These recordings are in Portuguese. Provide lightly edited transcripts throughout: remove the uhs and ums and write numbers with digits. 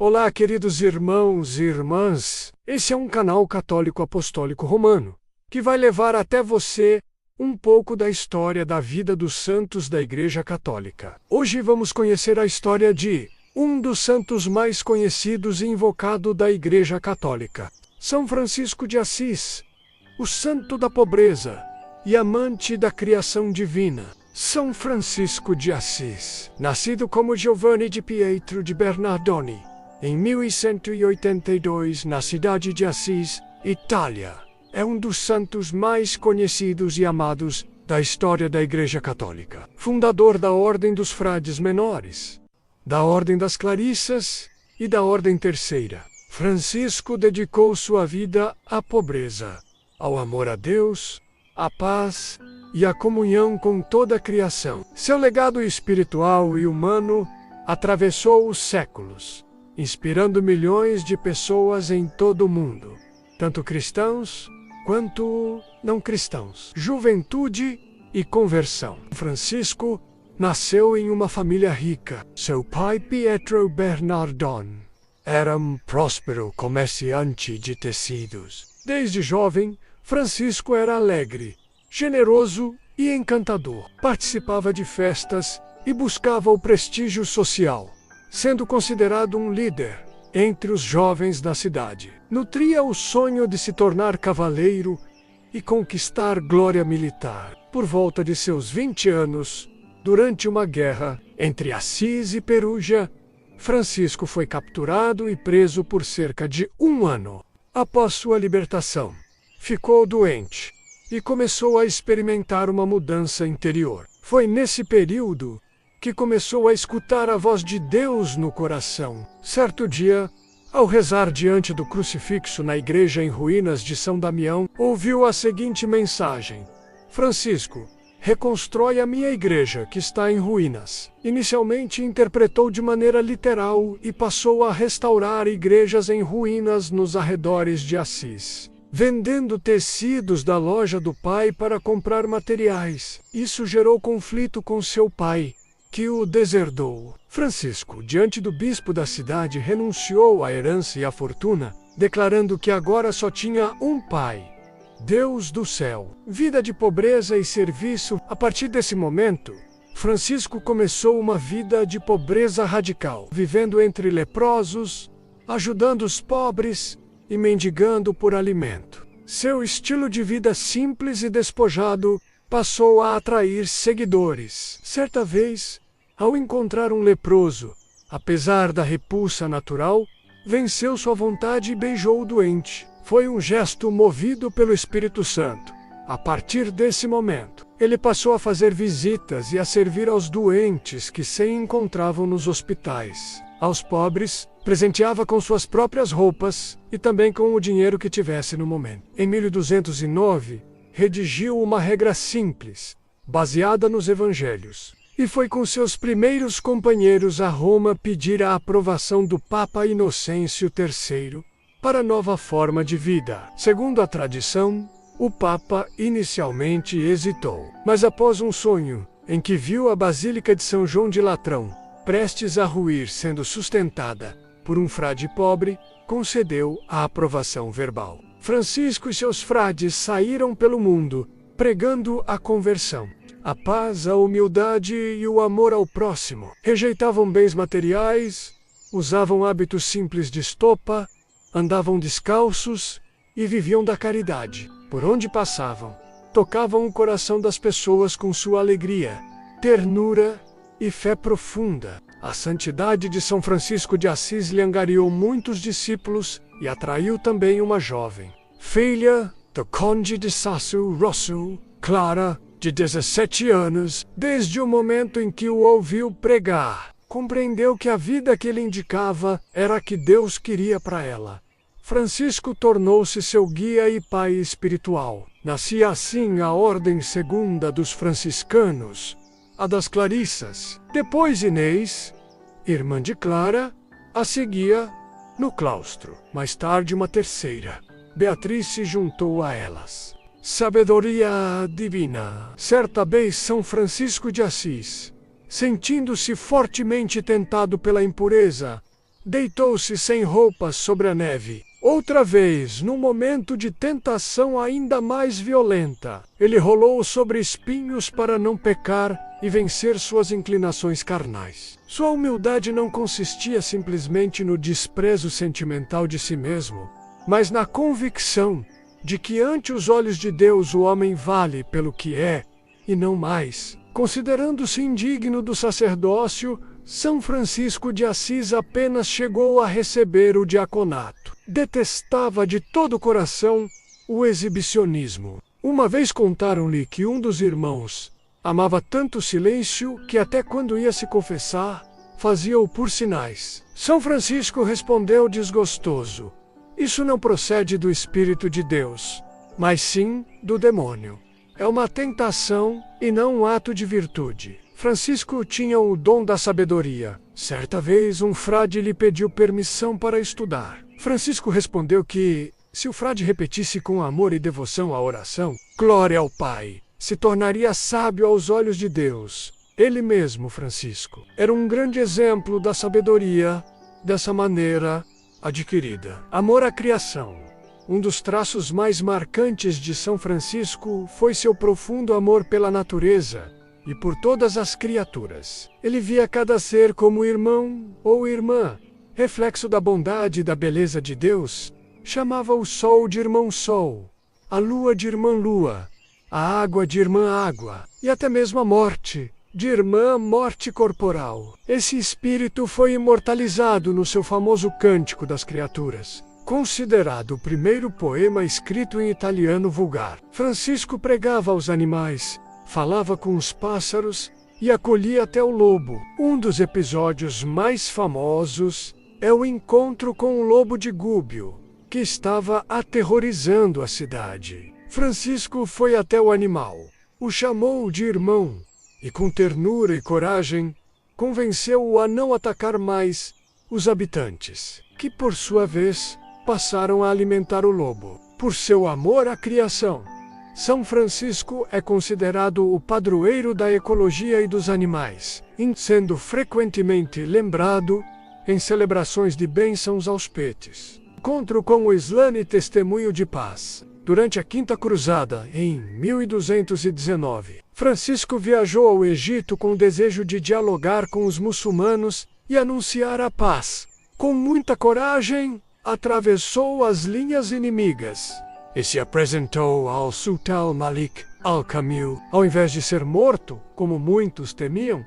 Olá, queridos irmãos e irmãs. Esse é um canal católico apostólico romano, que vai levar até você um pouco da história da vida dos santos da Igreja Católica. Hoje vamos conhecer a história de um dos santos mais conhecidos e invocado da Igreja Católica, São Francisco de Assis, o santo da pobreza e amante da criação divina. São Francisco de Assis, nascido como Giovanni di Pietro de Bernardoni, em 1182, na cidade de Assis, Itália, é um dos santos mais conhecidos e amados da história da Igreja Católica. Fundador da Ordem dos Frades Menores, da Ordem das Clarissas e da Ordem Terceira, Francisco dedicou sua vida à pobreza, ao amor a Deus, à paz e à comunhão com toda a criação. Seu legado espiritual e humano atravessou os séculos, inspirando milhões de pessoas em todo o mundo, tanto cristãos quanto não cristãos. Juventude e conversão. Francisco nasceu em uma família rica. Seu pai, Pietro Bernardone, era um próspero comerciante de tecidos. Desde jovem, Francisco era alegre, generoso e encantador. Participava de festas e buscava o prestígio social, sendo considerado um líder entre os jovens da cidade. Nutria o sonho de se tornar cavaleiro e conquistar glória militar. Por volta de seus 20 anos, durante uma guerra entre Assis e Perugia, Francisco foi capturado e preso por cerca de um ano. Após sua libertação, ficou doente e começou a experimentar uma mudança interior. Foi nesse período que começou a escutar a voz de Deus no coração. Certo dia, ao rezar diante do crucifixo na igreja em ruínas de São Damião, ouviu a seguinte mensagem: Francisco, reconstrói a minha igreja que está em ruínas. Inicialmente interpretou de maneira literal e passou a restaurar igrejas em ruínas nos arredores de Assis, vendendo tecidos da loja do pai para comprar materiais. Isso gerou conflito com seu pai, que o deserdou. Francisco, diante do bispo da cidade, renunciou à herança e à fortuna, declarando que agora só tinha um pai, Deus do céu. Vida de pobreza e serviço. A partir desse momento, Francisco começou uma vida de pobreza radical, vivendo entre leprosos, ajudando os pobres e mendigando por alimento. Seu estilo de vida simples e despojado passou a atrair seguidores. Certa vez, ao encontrar um leproso, apesar da repulsa natural, venceu sua vontade e beijou o doente. Foi um gesto movido pelo Espírito Santo. A partir desse momento, ele passou a fazer visitas e a servir aos doentes que se encontravam nos hospitais. Aos pobres, presenteava com suas próprias roupas e também com o dinheiro que tivesse no momento. Em 1209, redigiu uma regra simples, baseada nos evangelhos, e foi com seus primeiros companheiros a Roma pedir a aprovação do Papa Inocêncio III para nova forma de vida. Segundo a tradição, o Papa inicialmente hesitou, mas após um sonho em que viu a Basílica de São João de Latrão prestes a ruir sendo sustentada por um frade pobre, concedeu a aprovação verbal. Francisco e seus frades saíram pelo mundo, pregando a conversão, a paz, a humildade e o amor ao próximo. Rejeitavam bens materiais, usavam hábitos simples de estopa, andavam descalços e viviam da caridade. Por onde passavam, tocavam o coração das pessoas com sua alegria, ternura e fé profunda. A santidade de São Francisco de Assis lhe angariou muitos discípulos e atraiu também uma jovem, filha do conde de Sasso Rosso, Clara, de 17 anos. Desde o momento em que o ouviu pregar, compreendeu que a vida que ele indicava era a que Deus queria para ela. Francisco tornou-se seu guia e pai espiritual. Nascia assim a Ordem Segunda dos Franciscanos, a das Clarissas. Depois Inês, irmã de Clara, a seguia no claustro. Mais tarde uma terceira, Beatriz, se juntou a elas. Sabedoria divina. Certa vez São Francisco de Assis, sentindo-se fortemente tentado pela impureza, Deitou-se sem roupas sobre a neve. Outra vez, num momento de tentação ainda mais violenta, ele rolou sobre espinhos para não pecar e vencer suas inclinações carnais. Sua humildade não consistia simplesmente no desprezo sentimental de si mesmo, mas na convicção de que ante os olhos de Deus o homem vale pelo que é e não mais. Considerando-se indigno do sacerdócio, São Francisco de Assis apenas chegou a receber o diaconato. Detestava de todo o coração o exibicionismo. Uma vez contaram-lhe que um dos irmãos amava tanto o silêncio que até quando ia se confessar, fazia-o por sinais. São Francisco respondeu desgostoso: "Isso não procede do Espírito de Deus, mas sim do demônio. É uma tentação e não um ato de virtude." Francisco tinha o dom da sabedoria. Certa vez, um frade lhe pediu permissão para estudar. Francisco respondeu que, se o frade repetisse com amor e devoção a oração, "Glória ao Pai", se tornaria sábio aos olhos de Deus. Ele mesmo, Francisco, era um grande exemplo da sabedoria, dessa maneira adquirida. Amor à criação. Um dos traços mais marcantes de São Francisco foi seu profundo amor pela natureza e por todas as criaturas. Ele via cada ser como irmão ou irmã, reflexo da bondade e da beleza de Deus. Chamava o sol de irmão sol, a lua de irmã lua, a água de irmã água, e até mesmo a morte de irmã morte corporal. Esse espírito foi imortalizado no seu famoso Cântico das Criaturas, considerado o primeiro poema escrito em italiano vulgar. Francisco pregava aos animais, falava com os pássaros e acolhia até o lobo. Um dos episódios mais famosos é o encontro com o lobo de Gúbio, que estava aterrorizando a cidade. Francisco foi até o animal, o chamou de irmão e, com ternura e coragem, convenceu-o a não atacar mais os habitantes, que, por sua vez, passaram a alimentar o lobo. Por seu amor à criação, São Francisco é considerado o padroeiro da ecologia e dos animais, sendo frequentemente lembrado em celebrações de bênçãos aos petes. Encontro com o Islã e testemunho de paz. Durante a Quinta Cruzada, em 1219, Francisco viajou ao Egito com o desejo de dialogar com os muçulmanos e anunciar a paz. Com muita coragem, atravessou as linhas inimigas e se apresentou ao Sultão Malik al-Kamil. Ao invés de ser morto, como muitos temiam,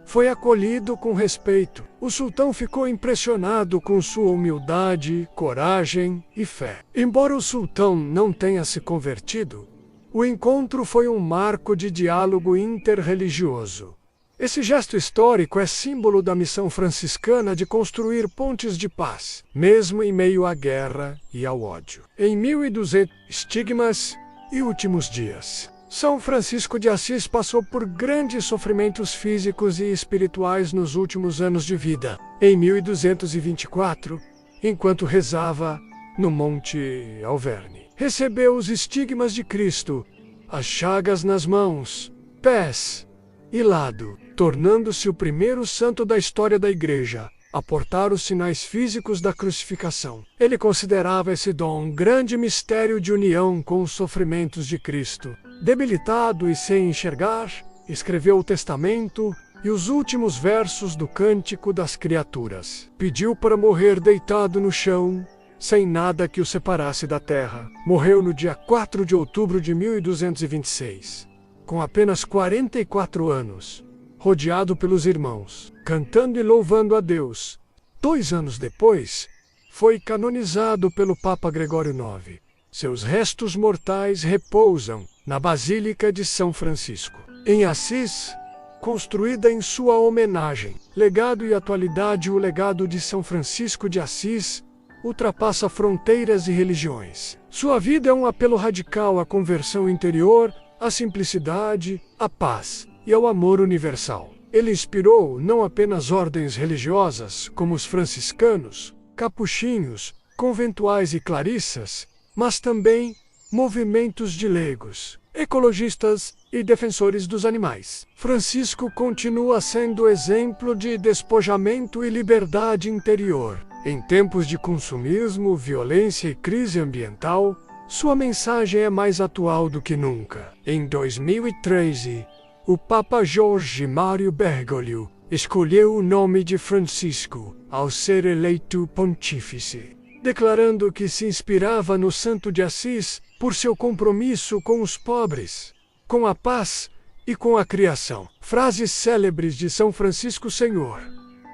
foi acolhido com respeito. O sultão ficou impressionado com sua humildade, coragem e fé. Embora o sultão não tenha se convertido, o encontro foi um marco de diálogo interreligioso. Esse gesto histórico é símbolo da missão franciscana de construir pontes de paz, mesmo em meio à guerra e ao ódio. Em 1200, estigmas e últimos dias. São Francisco de Assis passou por grandes sofrimentos físicos e espirituais nos últimos anos de vida. Em 1224, enquanto rezava no Monte Alverne, recebeu os estigmas de Cristo, as chagas nas mãos, pés e lado, tornando-se o primeiro santo da história da Igreja a portar os sinais físicos da crucificação. Ele considerava esse dom um grande mistério de união com os sofrimentos de Cristo. Debilitado e sem enxergar, escreveu o Testamento e os últimos versos do Cântico das Criaturas. Pediu para morrer deitado no chão, sem nada que o separasse da terra. Morreu no dia 4 de outubro de 1226, com apenas 44 anos, rodeado pelos irmãos, cantando e louvando a Deus. 2 anos depois, foi canonizado pelo Papa Gregório IX. Seus restos mortais repousam na Basílica de São Francisco, em Assis, construída em sua homenagem. Legado e atualidade. O legado de São Francisco de Assis ultrapassa fronteiras e religiões. Sua vida é um apelo radical à conversão interior, à simplicidade, à paz e ao amor universal. Ele inspirou não apenas ordens religiosas, como os franciscanos, capuchinhos, conventuais e clarissas, mas também movimentos de leigos, ecologistas e defensores dos animais. Francisco continua sendo exemplo de despojamento e liberdade interior. Em tempos de consumismo, violência e crise ambiental, sua mensagem é mais atual do que nunca. Em 2013, o Papa Jorge Mário Bergoglio escolheu o nome de Francisco ao ser eleito pontífice, declarando que se inspirava no Santo de Assis por seu compromisso com os pobres, com a paz e com a criação. Frases célebres de São Francisco: Senhor,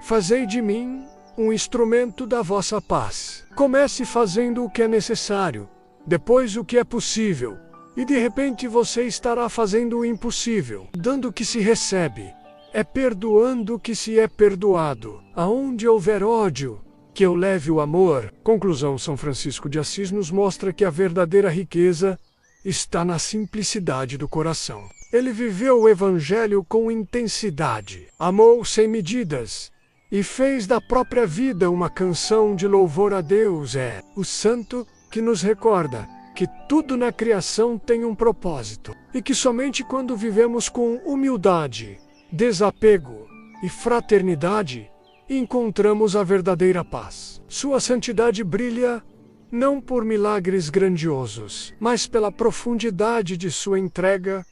fazei de mim um instrumento da vossa paz. Comece fazendo o que é necessário, depois o que é possível, e de repente você estará fazendo o impossível. Dando o que se recebe, é perdoando o que se é perdoado. Aonde houver ódio, que eu leve o amor. Conclusão: São Francisco de Assis nos mostra que a verdadeira riqueza está na simplicidade do coração. Ele viveu o Evangelho com intensidade, amou sem medidas e fez da própria vida uma canção de louvor a Deus. É o santo que nos recorda que tudo na criação tem um propósito e que somente quando vivemos com humildade, desapego e fraternidade encontramos a verdadeira paz. Sua santidade brilha não por milagres grandiosos, mas pela profundidade de sua entrega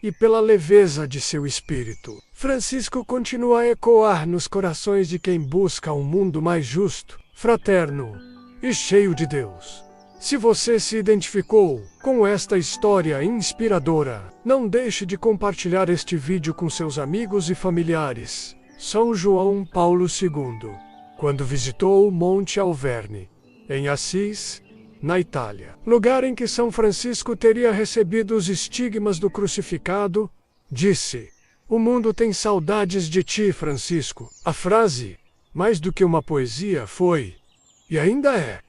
e pela leveza de seu espírito. Francisco continua a ecoar nos corações de quem busca um mundo mais justo, fraterno e cheio de Deus. Se você se identificou com esta história inspiradora, não deixe de compartilhar este vídeo com seus amigos e familiares. São João Paulo II, quando visitou o Monte Alverne, em Assis, na Itália, lugar em que São Francisco teria recebido os estigmas do crucificado, disse: "O mundo tem saudades de ti, Francisco." A frase, mais do que uma poesia, foi, e ainda é,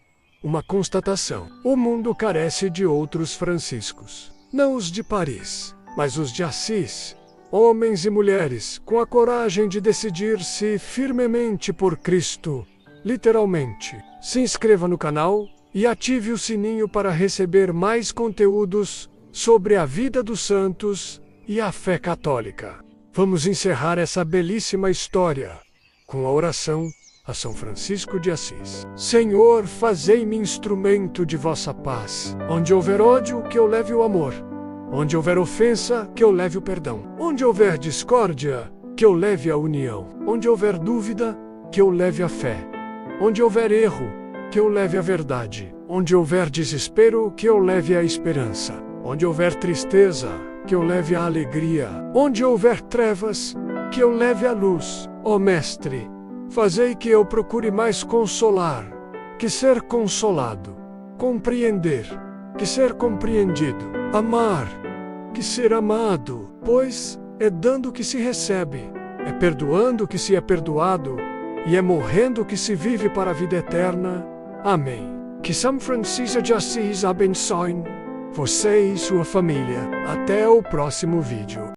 uma constatação. O mundo carece de outros Franciscos. Não os de Paris, mas os de Assis. Homens e mulheres com a coragem de decidir-se firmemente por Cristo, literalmente. Se inscreva no canal e ative o sininho para receber mais conteúdos sobre a vida dos santos e a fé católica. Vamos encerrar essa belíssima história com a oração a São Francisco de Assis. Senhor, fazei-me instrumento de vossa paz. Onde houver ódio, que eu leve o amor. Onde houver ofensa, que eu leve o perdão. Onde houver discórdia, que eu leve a união. Onde houver dúvida, que eu leve a fé. Onde houver erro, que eu leve a verdade. Onde houver desespero, que eu leve a esperança. Onde houver tristeza, que eu leve a alegria. Onde houver trevas, que eu leve a luz. Ó Mestre, fazei que eu procure mais consolar, que ser consolado, compreender, que ser compreendido, amar, que ser amado, pois é dando que se recebe, é perdoando que se é perdoado, e é morrendo que se vive para a vida eterna. Amém. Que São Francisco de Assis abençoe você e sua família. Até o próximo vídeo.